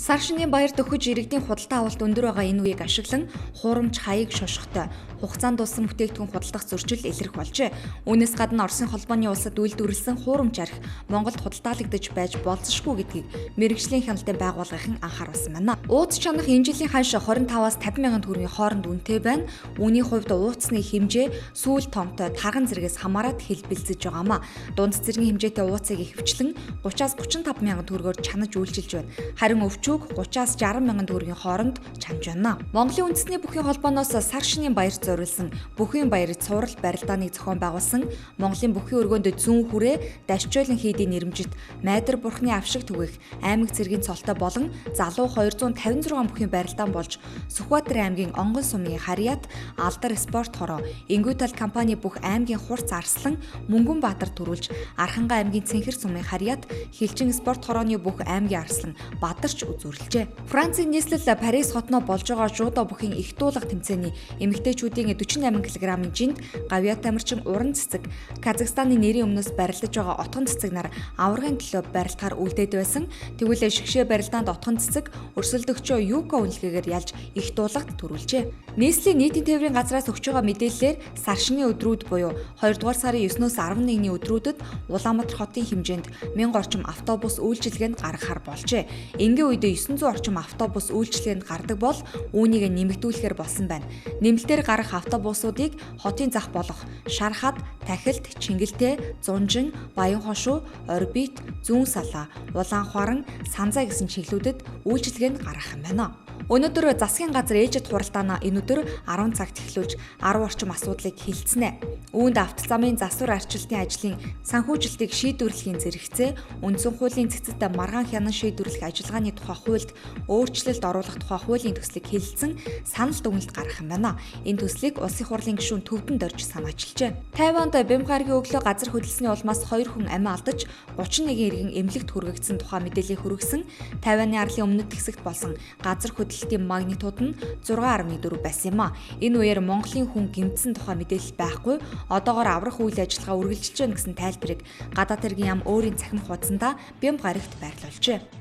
Сар шинийн баяр дөхөж иргэдийн худалдаа авалт өндөр байгаа энэ үеийг ашиглан хуурамч хаяг шошготой хугацаанд дууссан бүтээгдэхүүн худалдах зөрчил илэрх болжээ. Үүнээс гадна Оросын холбооны улсад үйлдвэрлэсэн хуурамч арх Монголд худалдаалагдаж байж болзошгүй гэдгийг мэрэгжлийн хяналтын байгууллагын анхааруулсан байна. Ууц чанах энэ жилийн хойш 25-аас 50 мянган төгрөгийн хооронд үнэтэй байна. Үүний хувьд ууцны хэмжээ сүүл томтой тархан зэрэгээс хамаарат хэлбэлцэж байгаамаа. Дунд цэцэргийн хэмжээтэй ууцыг ихэвчлэн 30-аас 35 мянган төгрөгөөр чанаж үйлчилж байна. Харин өвчүүг 30-аас 60 мянган төгрөгийн хооронд чанж байна. Монголын үндэсний бүхий холбооноос сар шинийн баярт зориулсан бүхий баяр цуврал барилдааныг зохион байгуулсан Монголын бүхий өргөөнд зүүн хүрээ дашчойлон хийдийн нэрмжит Майдар бурхны авшиг түгээх аймаг цэргийн цолтой болон залуу 256 бүхий барилдаан болж Сүхбаатар аймгийн Онгон сумын Харьяат Алдар спорт хороо Ингүүтал компани бүх аймгийн хурц Арслан Мөнгөн Баатар төрүүлж Архангай аймгийн Цэнхэр сумын Харьяат Хилчин спорт хорооны бүх аймгийн Арслан Баатарч үзүүлжээ. Францын нийслэл Парис хотноо болж байгаа жуудо бүхийн их дуулах тэмцээний эмэгтэйчүүдийн 48 кг-ын жинд гавьяат тамирчин уран цэцэг Казахстаны нэрийн өмнөөс барилдаж байгаа отгон цэцэг нар аваргын төлөө барилдахаар үлдээд байсан. Тэгвэл шигшээ барилдаанд отгон цэцэг өрсөлдөгчөө Юко үнэлгээгээр ялж их дуулагт төрүүлжээ. Нийслэлийн нийтийн тээврийн газраас өгч байгаа мэдээллээр сар шинийн өдрүүд буюу 2 дугаар сарын 9-өөс 11-ний өдрүүдэд Улаанбаатар хотын хэмжээнд 1000 орчим автобус үйлчилгээнд гаргахаар болжээ. Энгийн үед 900 орчим автобус үйлчилгээнд гардаг бол үүнийг нэмэгдүүлэхээр болсон байна. Нэмэлтээр гарах автобусуудыг хотын зах болох Шархад, Тахилд, Чингэлтэй, Зунжин, Баянхошуу, Орбит, Зүүн Салаа, Улаанхуаран, Санзаа гэсэн чиглэлүүдэд үйлчилгээнд гаргах юм байна. Өнөөдөр засгийн газар ээлжид хуралдаанаа энэ өдөр 10 цагт эхлүүлж 10 орчим асуудлыг хилцэнэ. Үүнд авто замын засвар арчилтын ажлын санхүүжилтийг шийдвэрлэхийн зэрэгцээ, үндсэн хуулийн цэцэд маргаан хянан шийдвэрлэх ажиллагааны тухай хуульд өөрчлөлт оруулах тухай хуулийн төслийг хэлэлцэн санал дүгнэлт гаргах юм байна. Энэ төслийг улсын хурлын гишүүн Төвдөнд орж санаачилжээ. Тайванд бям гарагийн өглөө газар хөдлөлтний улмаас 2 хүн амиа алдаж 31 иргэн эмнэлэгт хүргэгдсэн тухай мэдээлэл хүргэсэн. Тайваны арлын өмнөд хэсэгт болсон газар хөдлөлтийн магнитуд нь 6.4 байсан юм а. Энэ үеэр Монголын хүн гэмтсэн тухай мэдээлэл байхгүй. Одоогоор аврах үйл ажиллагаа үргэлжилж байна гэсэн тайлбарыг гадаад хэргийн яам өөрийн цахим хуудсандаа бям гарагт байрлуулжээ.